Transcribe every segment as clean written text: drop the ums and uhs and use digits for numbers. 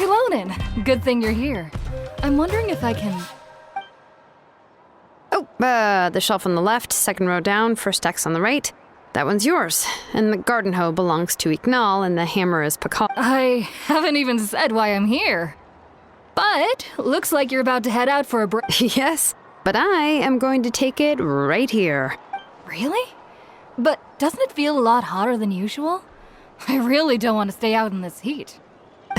Shilonen! Good thing you're here. I'm wondering if I can... Oh, the shelf on the left, second row down, first X on the right. That one's yours. And the garden hoe belongs to Ignal, and the hammer is Pakal. I haven't even said why I'm here. But looks like you're about to head out for a break. Yes, but I am going to take it right here. Really? But doesn't it feel a lot hotter than usual? I really don't want to stay out in this heat.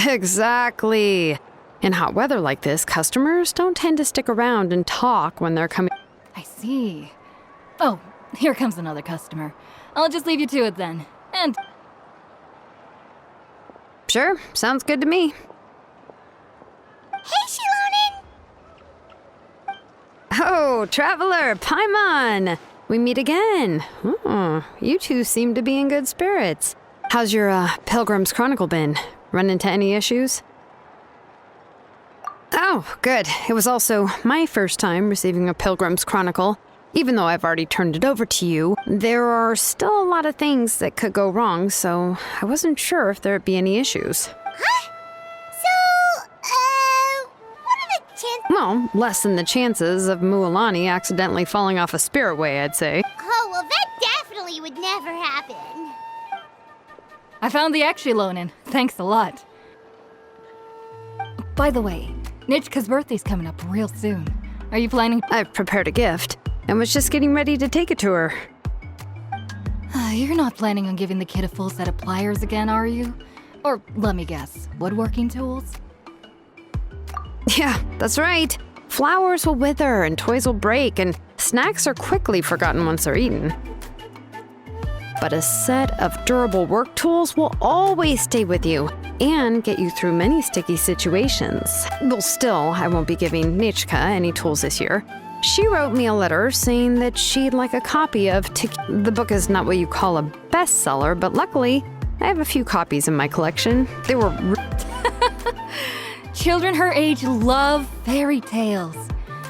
Exactly. In hot weather like this, customers don't tend to stick around and talk when they're coming. I see. Oh, here comes another customer. I'll just leave you to it then. And... Sure, sounds good to me. Hey, Shilonen! Oh, Traveler, Paimon! We meet again. Oh, you two seem to be in good spirits. How's your, Pilgrim's Chronicle been? Run into any issues? Oh, good. It was also my first time receiving a Pilgrim's Chronicle. Even though I've already turned it over to you, there are still a lot of things that could go wrong, so I wasn't sure if there'd be any issues. Huh? So, what are the chances? Well, less than the chances of Mualani accidentally falling off a spirit way, I'd say. Oh, well, that definitely would never happen. I found the Shilonen. Thanks a lot. By the way, Nitchka's birthday's coming up real soon. Are you planning? I've prepared a gift and was just getting ready to take it to her. You're not planning on giving the kid a full set of pliers again, are you? Or, let me guess, woodworking tools? Yeah, that's right. Flowers will wither and toys will break, and snacks are quickly forgotten once they're eaten. But a set of durable work tools will always stay with you and get you through many sticky situations. Well, still, I won't be giving Nichka any tools this year. She wrote me a letter saying that she'd like a copy of The book is not what you call a bestseller, but luckily, I have a few copies in my collection. They were... Children her age love fairy tales.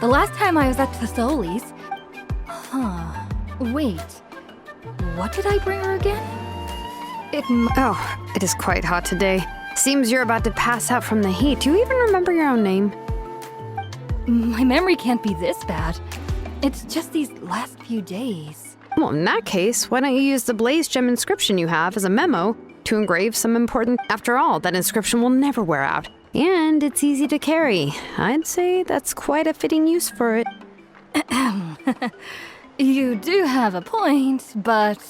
The last time I was at Tasoli's... Wait. What did I bring her again? Oh, it is quite hot today. Seems you're about to pass out from the heat. Do you even remember your own name? My memory can't be this bad. It's just these last few days. Well, in that case, why don't you use the blaze gem inscription you have as a memo to engrave some important... After all, that inscription will never wear out. And it's easy to carry. I'd say that's quite a fitting use for it. You do have a point, but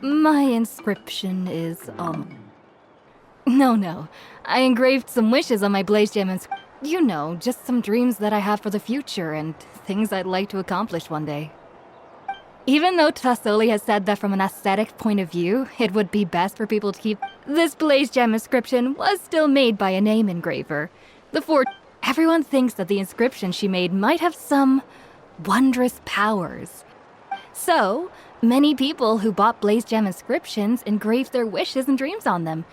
my inscription is, No. I engraved some wishes on my blaze gem You know, just some dreams that I have for the future and things I'd like to accomplish one day. Even though Tasoli has said that from an aesthetic point of view, it would be best for people to keep... This blaze gem inscription was still made by a name engraver. Everyone thinks that the inscription she made might have some wondrous powers. So, many people who bought blaze gem inscriptions engraved their wishes and dreams on them.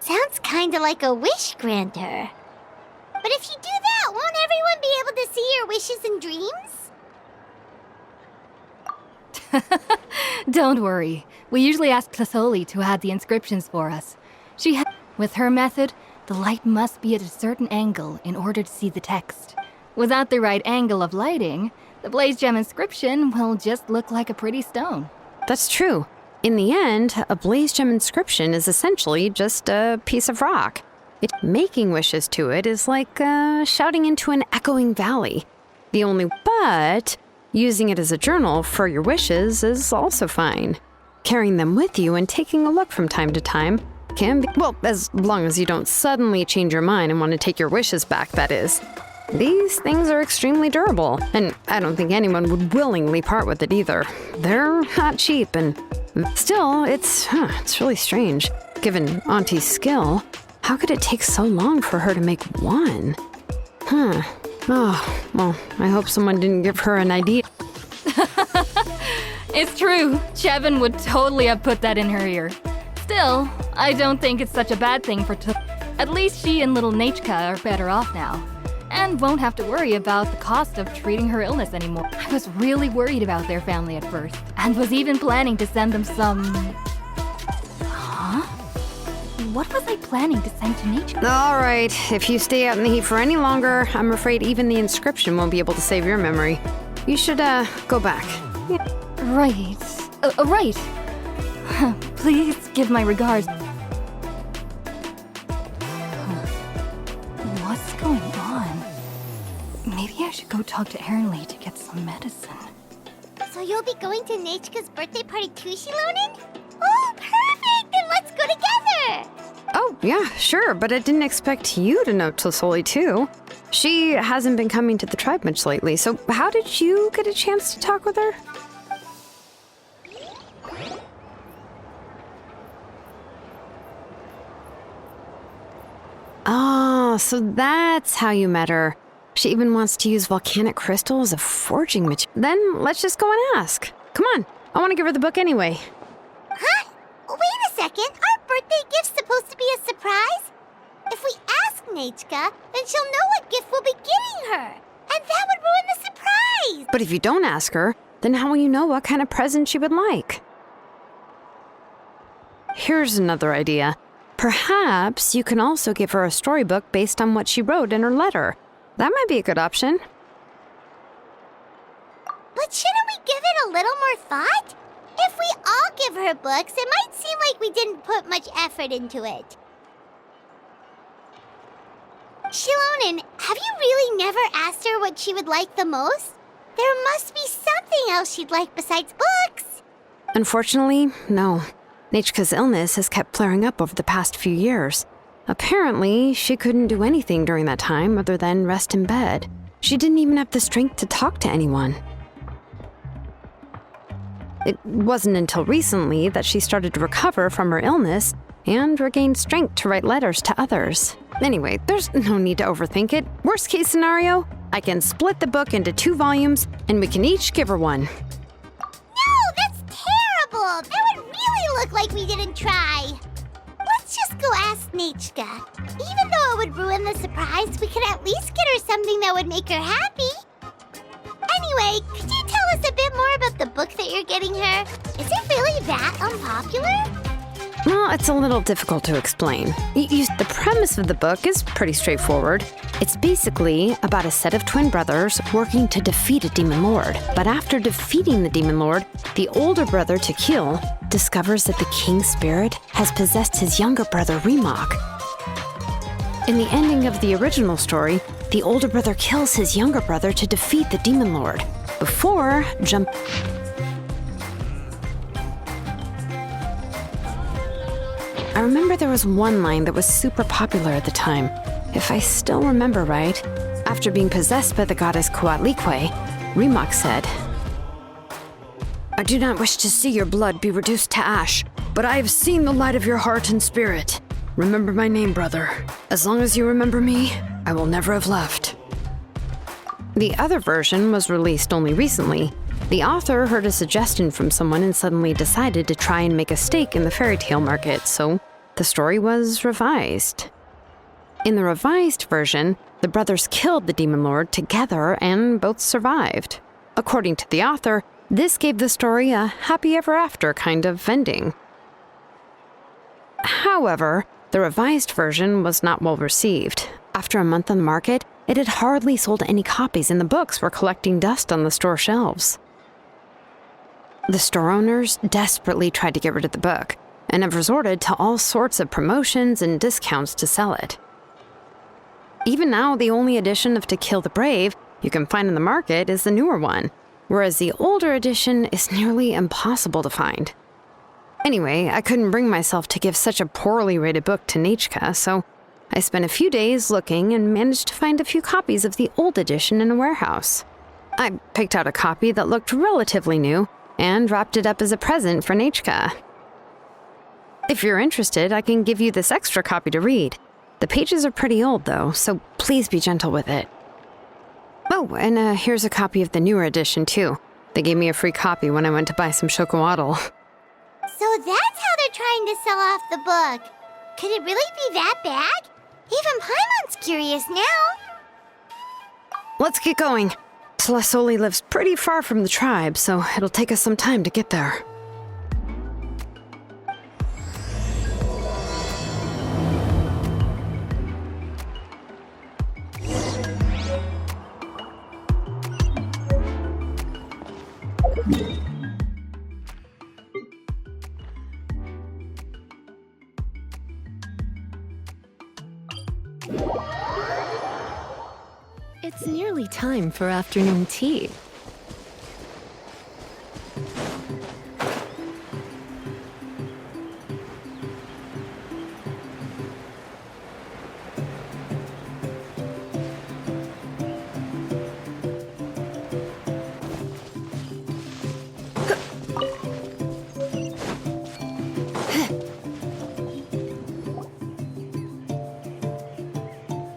Sounds kinda like a wish granter. But if you do that, won't everyone be able to see your wishes and dreams? Don't worry. We usually ask Tasoli to add the inscriptions for us. With her method, the light must be at a certain angle in order to see the text. Without the right angle of lighting, the blaze gem inscription will just look like a pretty stone. That's true. In the end, a blaze gem inscription is essentially just a piece of rock. Making wishes to it is like shouting into an echoing valley. But using it as a journal for your wishes is also fine. Carrying them with you and taking a look from time to time can be, well, as long as you don't suddenly change your mind and want to take your wishes back, that is. These things are extremely durable, and I don't think anyone would willingly part with it either. They're not cheap, and still, it's really strange. Given Auntie's skill, how could it take so long for her to make one? Oh, well, I hope someone didn't give her an idea. It's true. Chevin would totally have put that in her ear. Still, I don't think it's such a bad thing for At least she and little Nachka are better off now. And won't have to worry about the cost of treating her illness anymore. I was really worried about their family at first, and was even planning to send them some... Huh? what was I planning to send to nature? All right, if you stay out in the heat for any longer, I'm afraid even the inscription won't be able to save your memory. You should, go back. Right. Right. Please give my regards. What's going on? Maybe I should go talk to Lee to get some medicine. So you'll be going to Nechka's birthday party too, Shilonen? Oh, perfect! Then let's go together! Oh, yeah, sure, but I didn't expect you to know Tosoli too. She hasn't been coming to the tribe much lately, so how did you get a chance to talk with her? Oh, so that's how you met her. She even wants to use volcanic crystal as a forging material. Then let's just go and ask. Come on, I want to give her the book anyway. Huh? Wait a second. Our birthday gift's supposed to be a surprise? If we ask Nechka, then she'll know what gift we'll be getting her. And that would ruin the surprise. But if you don't ask her, then how will you know what kind of present she would like? Here's another idea. Perhaps you can also give her a storybook based on what she wrote in her letter. That might be a good option. But shouldn't we give it a little more thought? If we all give her books, it might seem like we didn't put much effort into it. Shilonen, have you really never asked her what she would like the most? There must be something else she'd like besides books. Unfortunately, no. Nechka's illness has kept flaring up over the past few years. Apparently, she couldn't do anything during that time other than rest in bed. She didn't even have the strength to talk to anyone. It wasn't until recently that she started to recover from her illness and regained strength to write letters to others. Anyway, there's no need to overthink it. Worst case scenario, I can split the book into 2 volumes and we can each give her one. No, that's terrible! That would really look like we didn't try. Let's just go ask Nechka. Even though it would ruin the surprise, we can at least get her something that would make her happy. Anyway, could you tell us a bit more about the book that you're getting her? Is it really that unpopular? Well, it's a little difficult to explain. The premise of the book is pretty straightforward. It's basically about a set of twin brothers working to defeat a demon lord. But after defeating the demon lord, the older brother, Tequil, discovers that the king's spirit has possessed his younger brother, Remok. In the ending of the original story, the older brother kills his younger brother to defeat the demon lord. Before I remember there was one line that was super popular at the time. If I still remember right, after being possessed by the goddess Coatlicue, Remok said, "I do not wish to see your blood be reduced to ash, but I have seen the light of your heart and spirit. Remember my name, brother. As long as you remember me, I will never have left." The other version was released only recently. The author heard a suggestion from someone and suddenly decided to try and make a stake in the fairy tale market, so the story was revised. In the revised version, the brothers killed the demon lord together and both survived. According to the author, this gave the story a happy ever after kind of ending. However, the revised version was not well received. After a month on the market, it had hardly sold any copies and the books were collecting dust on the store shelves. The store owners desperately tried to get rid of the book and have resorted to all sorts of promotions and discounts to sell it. Even now, the only edition of To Kill the Brave you can find in the market is the newer one, whereas the older edition is nearly impossible to find. Anyway, I couldn't bring myself to give such a poorly rated book to Nechka, so I spent a few days looking and managed to find a few copies of the old edition in a warehouse. I picked out a copy that looked relatively new and wrapped it up as a present for Nechka. If you're interested, I can give you this extra copy to read. The pages are pretty old, though, so please be gentle with it. Oh, and here's a copy of the newer edition, too. They gave me a free copy when I went to buy some chocowaddle. So that's how they're trying to sell off the book. Could it really be that bad? Even Paimon's curious now. Let's get going. Tlasoli lives pretty far from the tribe, so it'll take us some time to get there. It's nearly time for afternoon tea.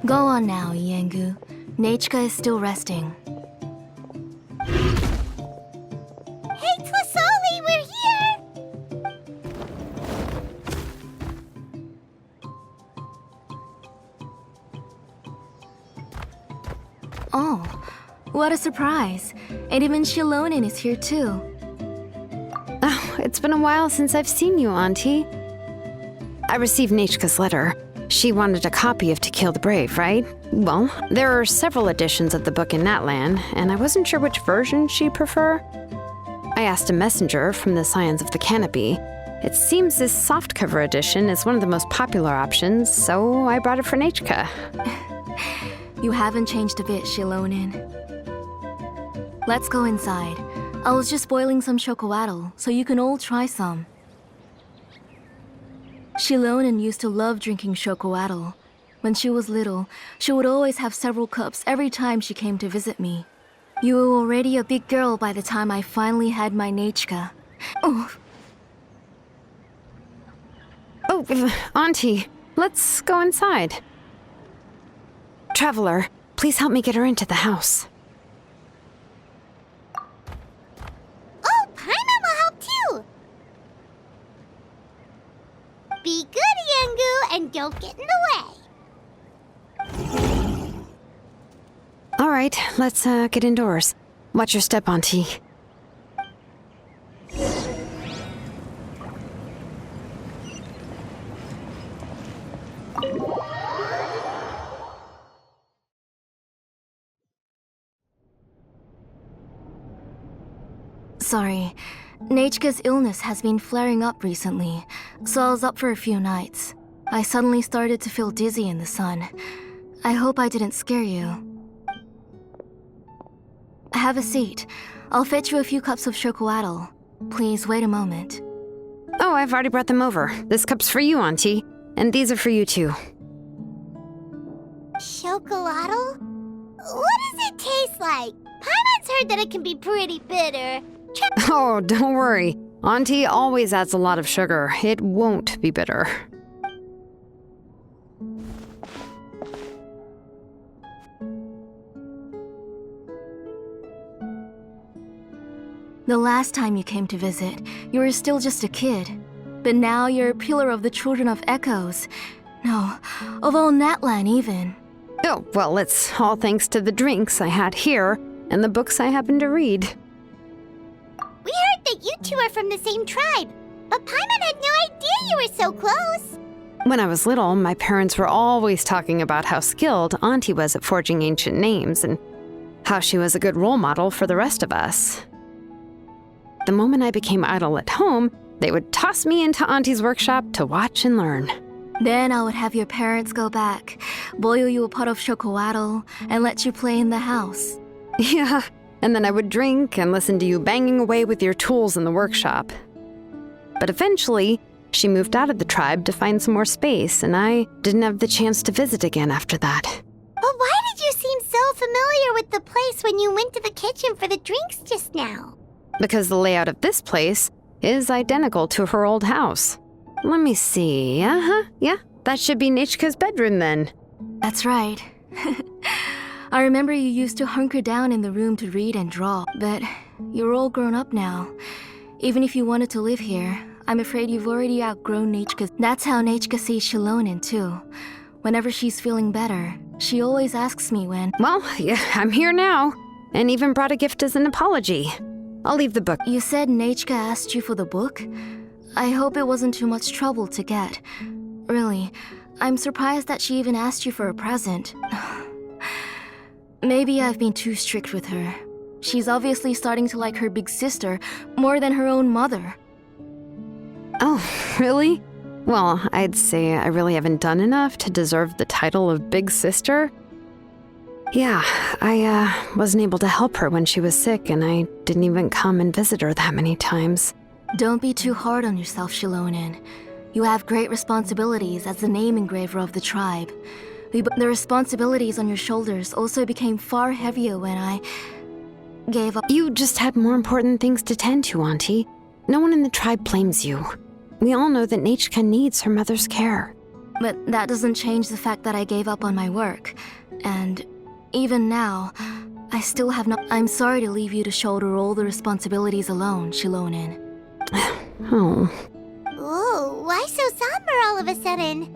Go on now, Iengu. Nechka is still resting. Hey, Tlasoli, we're here! Oh, what a surprise. And even Shilonen is here too. Oh, it's been a while since I've seen you, Auntie. I received Nechka's letter. She wanted a copy of To Kill the Brave, right? Well, there are several editions of the book in Natlan, and I wasn't sure which version she'd prefer. I asked a messenger from the Scions of the Canopy. It seems this softcover edition is one of the most popular options, so I brought it for Nechka. You haven't changed a bit, Shilonen. Let's go inside. I was just boiling some chocolatl, so you can all try some. Shilonen used to love drinking chocolatl. When she was little, she would always have several cups every time she came to visit me. You were already a big girl by the time I finally had my Nechka. Oh, Auntie, let's go inside. Traveler, please help me get her into the house. Oh, Paimon will help too! Be good, Iengu, and don't get in the way. All right, let's get indoors. Watch your step, Auntie. sorry. Nechka's illness has been flaring up recently, so I was up for a few nights. I suddenly started to feel dizzy in the sun. I hope I didn't scare you. Have a seat. I'll fetch you a few cups of chocolatl. Please wait a moment. Oh, I've already brought them over. This cup's for you, Auntie. And these are for you, too. Chocolatl? What does it taste like? Paimon's heard that it can be pretty bitter. Oh, don't worry. Auntie always adds a lot of sugar. It won't be bitter. The last time you came to visit, you were still just a kid. But now you're a pillar of the Children of Echoes. No, of all Natlan even. Oh, well, it's all thanks to the drinks I had here and the books I happened to read. We heard that you two are from the same tribe, but Paimon had no idea you were so close. When I was little, my parents were always talking about how skilled Auntie was at forging ancient names and how she was a good role model for the rest of us. The moment I became idle at home, they would toss me into Auntie's workshop to watch and learn. Then I would have your parents go back, boil you a pot of chocolatl, and let you play in the house. Yeah, and then I would drink and listen to you banging away with your tools in the workshop. But eventually, she moved out of the tribe to find some more space, and I didn't have the chance to visit again after that. But why did you seem so familiar with the place when you went to the kitchen for the drinks just now? Because the layout of this place is identical to her old house. Let me see. Yeah, that should be Nechka's bedroom then. That's right. I remember you used to hunker down in the room to read and draw, but you're all grown up now. Even if you wanted to live here, I'm afraid you've already outgrown Nechka. That's how Nechka sees Shilonen too. Whenever she's feeling better, she always asks me when. Well, yeah, I'm here now, and even brought a gift as an apology. I'll leave the book. You said Nechka asked you for the book? I hope it wasn't too much trouble to get. Really, I'm surprised that she even asked you for a present. Maybe I've been too strict with her. She's obviously starting to like her big sister more than her own mother. Oh, really? Well, I'd say I really haven't done enough to deserve the title of Big Sister. Yeah, I wasn't able to help her when she was sick, and I didn't even come and visit her that many times. Don't be too hard on yourself, Shilonen. You have great responsibilities as the name engraver of the tribe. The responsibilities on your shoulders also became far heavier when I gave up. You just had more important things to tend to, Auntie. No one in the tribe blames you. We all know that Nechka needs her mother's care. But that doesn't change the fact that I gave up on my work. And even now, I still have not. I'm sorry to leave you to shoulder all the responsibilities alone, Shilonen. Oh. Ooh, why so somber all of a sudden?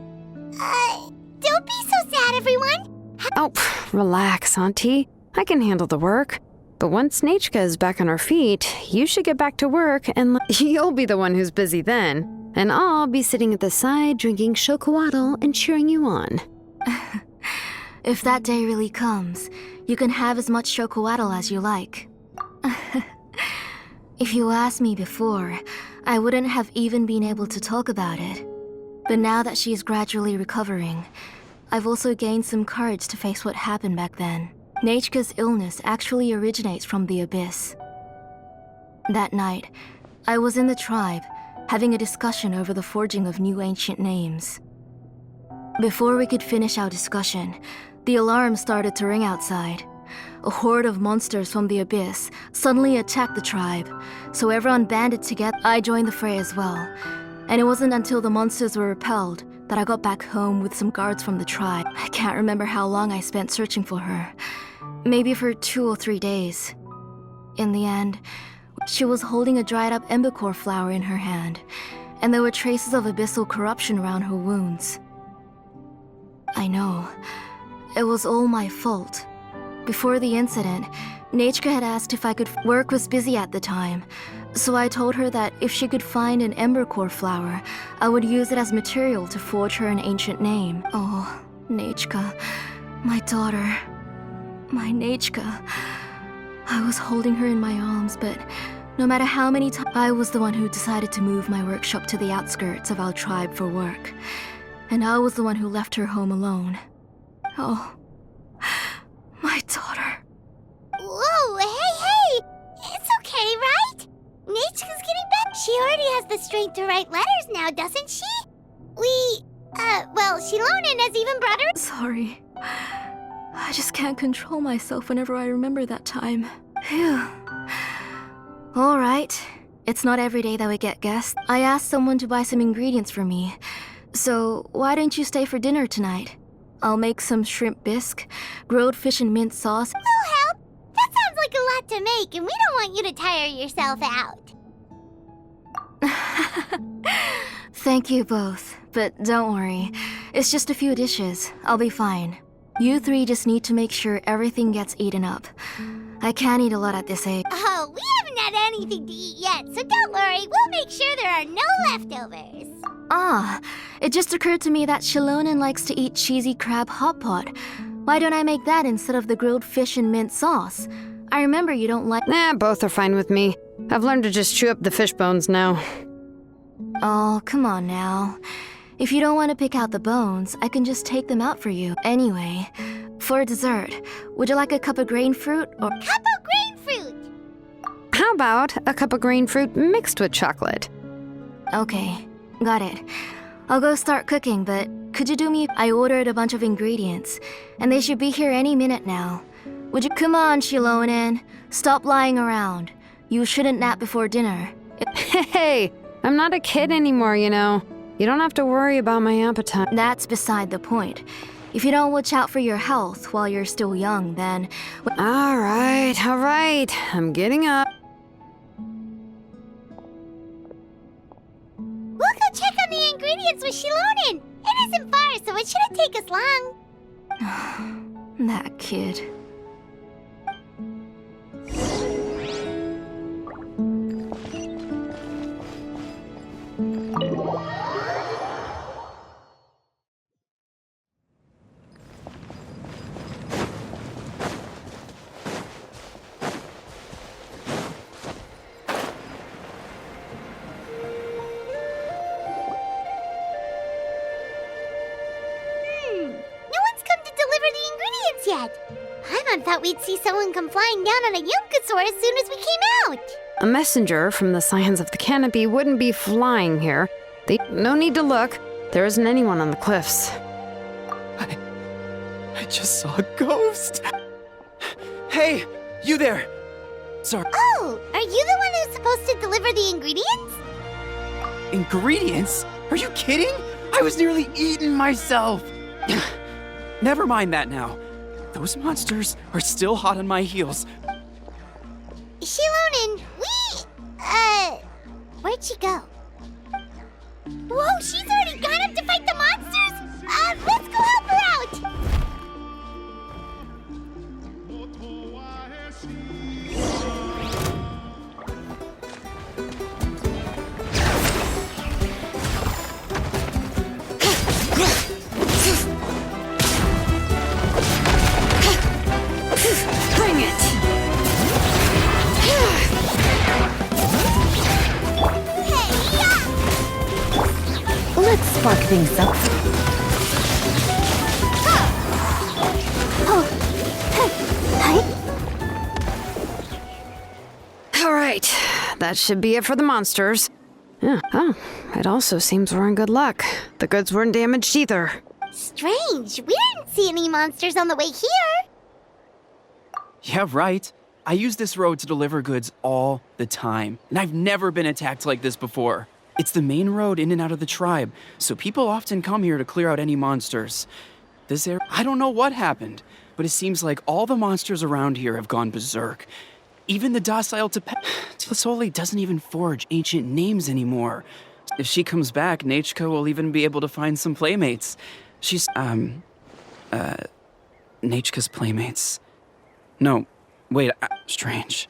Don't be so sad, everyone. Oh, relax, Auntie. I can handle the work. But once Nechka is back on her feet, you should get back to work, and you'll be the one who's busy then. And I'll be sitting at the side drinking chocolatl and cheering you on. If that day really comes, you can have as much chocolatl as you like. If you asked me before, I wouldn't have even been able to talk about it. But now that she's gradually recovering, I've also gained some courage to face what happened back then. Nechka's illness actually originates from the abyss. That night, I was in the tribe, having a discussion over the forging of new ancient names. Before we could finish our discussion, the alarm started to ring outside. A horde of monsters from the abyss suddenly attacked the tribe, so everyone banded together. I joined the fray as well, and it wasn't until the monsters were repelled that I got back home with some guards from the tribe. I can't remember how long I spent searching for her. Maybe for 2 or 3 days. In the end, she was holding a dried-up embercore flower in her hand, and there were traces of abyssal corruption around her wounds. I know. It was all my fault. Before the incident, Nechka had asked if I could. Work was busy at the time, so I told her that if she could find an embercore flower, I would use it as material to forge her an ancient name. Oh, Nechka, my daughter. My Nechka. I was holding her in my arms, but no matter how many times, I was the one who decided to move my workshop to the outskirts of our tribe for work. And I was the one who left her home alone. Oh, my daughter. Whoa, hey! It's okay, right? Nechka's getting better. She already has the strength to write letters now, doesn't she? Shilonen has even brought her. Sorry. I just can't control myself whenever I remember that time. Phew. All right. It's not every day that we get guests. I asked someone to buy some ingredients for me. So why don't you stay for dinner tonight? I'll make some shrimp bisque, grilled fish and mint sauce. We'll help. That sounds like a lot to make, and we don't want you to tire yourself out. Thank you both, but don't worry. It's just a few dishes. I'll be fine. You 3 just need to make sure everything gets eaten up. I can't eat a lot at this age. Oh, we haven't had anything to eat yet, so don't worry. We'll make sure there are no leftovers. It just occurred to me that Shilonen likes to eat cheesy crab hot pot. Why don't I make that instead of the grilled fish and mint sauce? I remember you don't like. Both are fine with me. I've learned to just chew up the fish bones now. Oh, come on now. If you don't want to pick out the bones, I can just take them out for you. Anyway, for dessert, would you like a cup of grain fruit or... Cup of grain fruit! How about a cup of green fruit mixed with chocolate? Okay, got it. I'll go start cooking, but could you do me... I ordered a bunch of ingredients, and they should be here any minute now. Would you... Come on, Shilonen. Stop lying around. You shouldn't nap before dinner. Hey, I'm not a kid anymore, you know. You don't have to worry about my appetite. That's beside the point. If you don't watch out for your health while you're still young, then... All right. I'm getting up. We'll go check on the ingredients with Shilonen. It isn't far, so it shouldn't take us long. That kid. yet. Paimon thought we'd see someone come flying down on a Yunkasaur as soon as we came out. A messenger from the Scions of the Canopy wouldn't be flying here. No need to look. There isn't anyone on the cliffs. I just saw a ghost. Hey, you there. Sorry. Oh, are you the one who's supposed to deliver the ingredients? Ingredients? Are you kidding? I was nearly eating myself. Never mind that now. Those monsters are still hot on my heels. Shilonin, where'd she go? Whoa, she's already gone up to fight the monsters? Let's go help her out! Bring it! Let's spark things up. All right, that should be it for the monsters. Yeah, oh, it also seems we're in good luck. The goods weren't damaged either. Strange, we didn't see any monsters on the way here. Yeah, right. I use this road to deliver goods all the time, and I've never been attacked like this before. It's the main road in and out of the tribe, so people often come here to clear out any monsters. This area, I don't know what happened, but it seems like all the monsters around here have gone berserk. Even the docile Tlasoli doesn't even forge ancient names anymore. If she comes back, Nechka will even be able to find some playmates. She's, Nechka's playmates. No, wait, strange.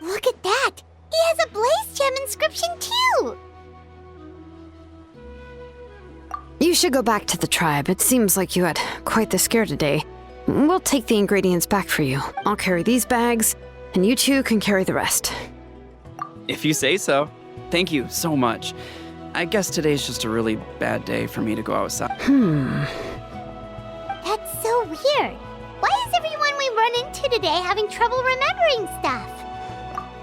Look at that! He has a blaze gem inscription too! You should go back to the tribe. It seems like you had quite the scare today. We'll take the ingredients back for you. I'll carry these bags, and you two can carry the rest. If you say so. Thank you so much. I guess today's just a really bad day for me to go outside. That's so weird. Why is everyone we run into today having trouble remembering stuff?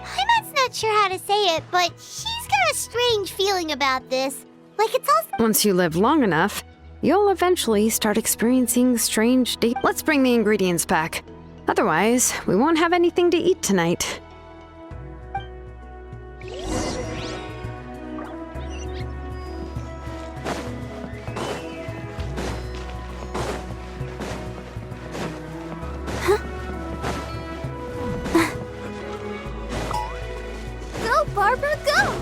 Paimon's not sure how to say it, but she's got a strange feeling about this. Like it's all... Once you live long enough, you'll eventually start experiencing strange Let's bring the ingredients back. Otherwise, we won't have anything to eat tonight. Go, Barbara, go!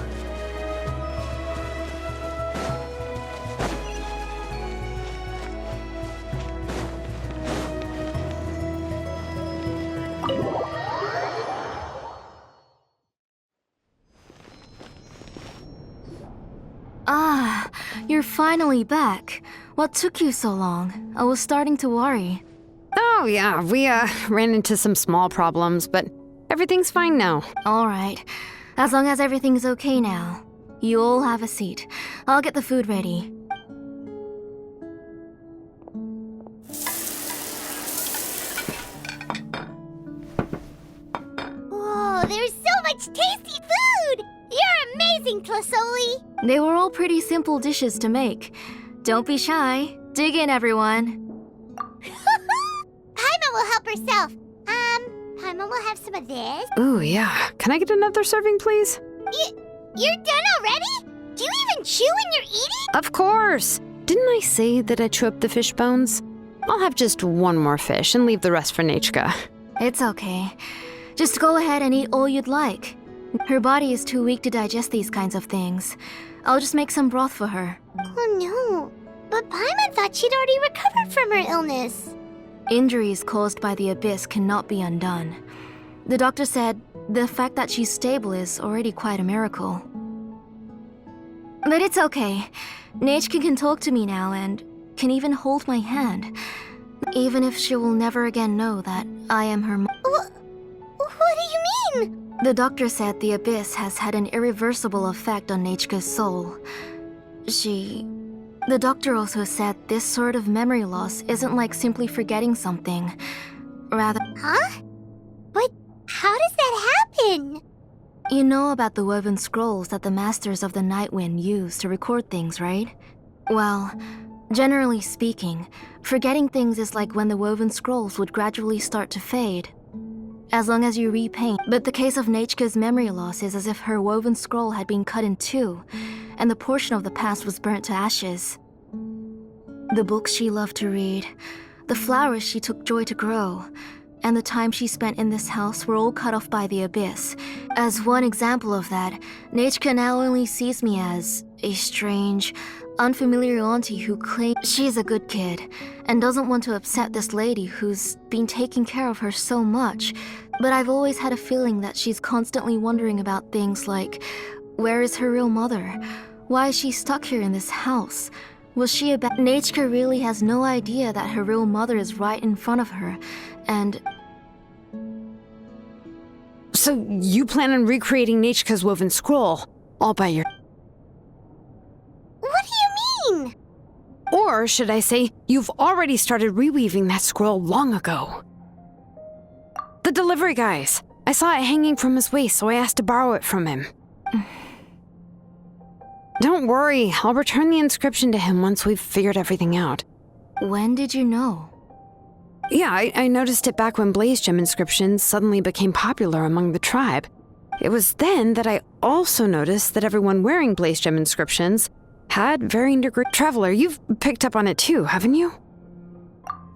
Ah, you're finally back. What took you so long? I was starting to worry. Oh, yeah, we ran into some small problems, but everything's fine now. All right. As long as everything's okay now. You all have a seat. I'll get the food ready. Whoa, there's so much tasty food! You're amazing, Tlasoli! They were all pretty simple dishes to make. Don't be shy. Dig in, everyone. Paimon will help herself. Paimon will have some of this. Ooh, yeah. Can I get another serving, please? You're done already? Do you even chew when you're eating? Of course! Didn't I say that I chew up the fish bones? I'll have just one more fish and leave the rest for Nechka. It's okay. Just go ahead and eat all you'd like. Her body is too weak to digest these kinds of things. I'll just make some broth for her. Oh no. But Paimon thought she'd already recovered from her illness. Injuries caused by the abyss cannot be undone. The doctor said the fact that she's stable is already quite a miracle. But it's okay. Nechka can talk to me now and can even hold my hand. Even if she will never again know that I am her What do you mean? The doctor said the abyss has had an irreversible effect on Nechka's soul. She The doctor also said this sort of memory loss isn't like simply forgetting something. Rather, Huh? But how does that happen? you know about the woven scrolls that the Masters of the Night Wind use to record things, right? Well, generally speaking, forgetting things is like when the woven scrolls would gradually start to fade. As long as you repaint. But the case of Nechka's memory loss is as if her woven scroll had been cut in two, and the portion of the past was burnt to ashes. The books she loved to read, the flowers she took joy to grow, and the time she spent in this house were all cut off by the abyss. As one example of that, Nechka now only sees me as a strange, unfamiliar auntie who claims she's a good kid and doesn't want to upset this lady who's been taking care of her so much. But I've always had a feeling that she's constantly wondering about things like, where is her real mother? Why is she stuck here in this house? Was she a bad... Nechka really has no idea that her real mother is right in front of her, and... So you plan on recreating Nechka's woven scroll, all by your... What do you mean? Or should I say, you've already started reweaving that scroll long ago. The delivery guys. I saw it hanging from his waist, so I asked to borrow it from him. Don't worry, I'll return the inscription to him once we've figured everything out. When did you know? Yeah, I noticed it back when blaze gem inscriptions suddenly became popular among the tribe. It was then that I also noticed that everyone wearing blaze gem inscriptions had varying degree. Traveler, you've picked up on it too, haven't you?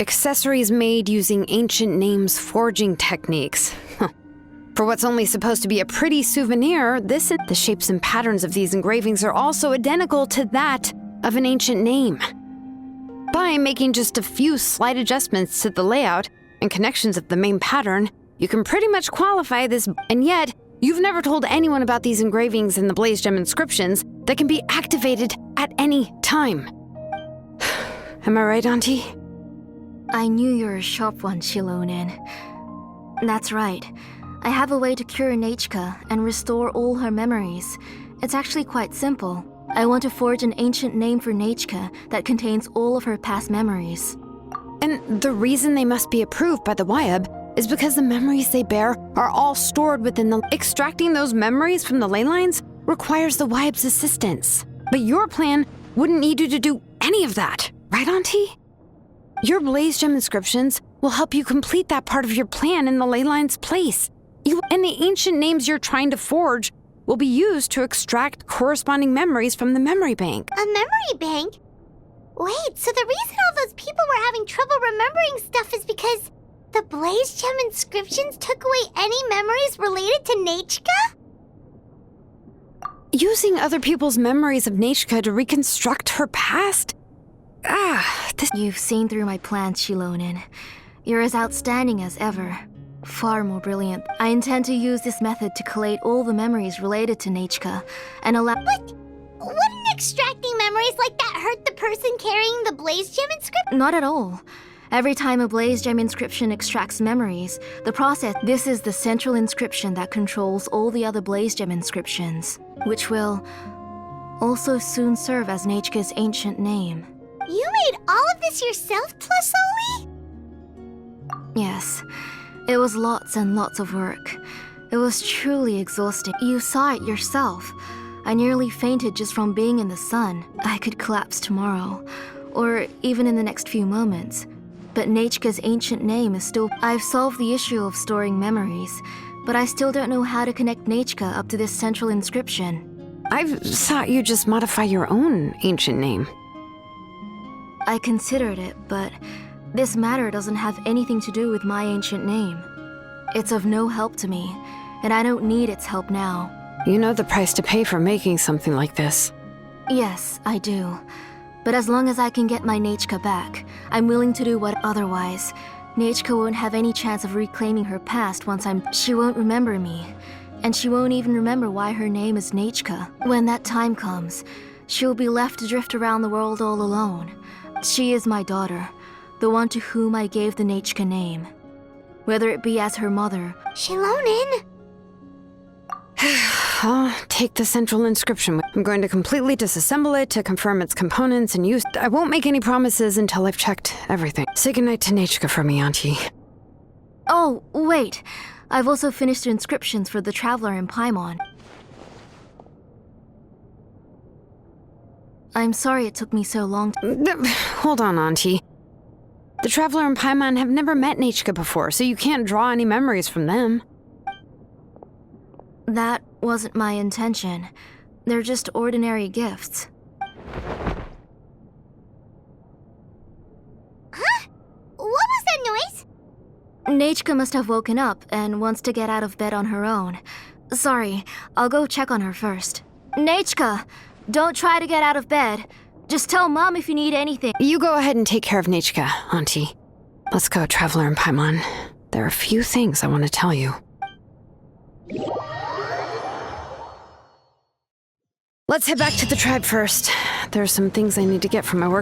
Accessories made using ancient names forging techniques. For what's only supposed to be a pretty souvenir, the shapes and patterns of these engravings are also identical to that of an ancient name. By making just a few slight adjustments to the layout and connections of the main pattern, you can pretty much qualify this, and yet, you've never told anyone about these engravings in the blaze gem inscriptions that can be activated at any time. Am I right, Auntie? I knew you were a sharp one, Shilonin. That's right. I have a way to cure Nechka and restore all her memories. It's actually quite simple. I want to forge an ancient name for Nechka that contains all of her past memories. And the reason they must be approved by the Wyab is because the memories they bear are all stored within the... Extracting those memories from the ley lines requires the Wyab's assistance. But your plan wouldn't need you to do any of that, right, Auntie? Your blaze gem inscriptions will help you complete that part of your plan in the ley line's place. And the ancient names you're trying to forge will be used to extract corresponding memories from the memory bank. A memory bank? Wait, so the reason all those people were having trouble remembering stuff is because the blaze gem inscriptions took away any memories related to Nechka? Using other people's memories of Nechka to reconstruct her past? You've seen through my plans, Shilonin. You're as outstanding as ever. Far more brilliant. I intend to use this method to collate all the memories related to Nechka and allow... But wouldn't extracting memories like that hurt the person carrying the blaze gem inscription? Not at all. Every time a blaze gem inscription extracts memories, the process... This is the central inscription that controls all the other blaze gem inscriptions, which will also soon serve as Nechka's ancient name. You made all of this yourself, Tlasoli? Yes. It was lots and lots of work. It was truly exhausting. You saw it yourself. I nearly fainted just from being in the sun. I could collapse tomorrow, or even in the next few moments. But Nechka's ancient name is still... I've solved the issue of storing memories, but I still don't know how to connect Nechka up to this central inscription. I thought you just modify your own ancient name. I considered it, but this matter doesn't have anything to do with my ancient name. It's of no help to me, and I don't need its help now. You know the price to pay for making something like this. Yes, I do. But as long as I can get my Nechka back, I'm willing to do what otherwise. Nechka won't have any chance of reclaiming her past once She won't remember me, and she won't even remember why her name is Nechka. When that time comes, she'll be left to drift around the world all alone. She is my daughter, the one to whom I gave the Nechka name. Whether it be as her mother... Shilonin? I'll take the central inscription. I'm going to completely disassemble it to confirm its components and use. I won't make any promises until I've checked everything. Say goodnight to Nechka for me, Auntie. Oh, wait. I've also finished the inscriptions for the Traveler in Paimon. I'm sorry it took me so long to— Hold on, Auntie. The Traveler and Paimon have never met Nechka before, so you can't draw any memories from them. That wasn't my intention. They're just ordinary gifts. Huh? What was that noise? Nechka must have woken up and wants to get out of bed on her own. Sorry, I'll go check on her first. Nechka! Don't try to get out of bed. Just tell Mom if you need anything. You go ahead and take care of Nechka, Auntie. Let's go, Traveler and Paimon. There are a few things I want to tell you. Let's head back to the tribe first. There are some things I need to get from my work.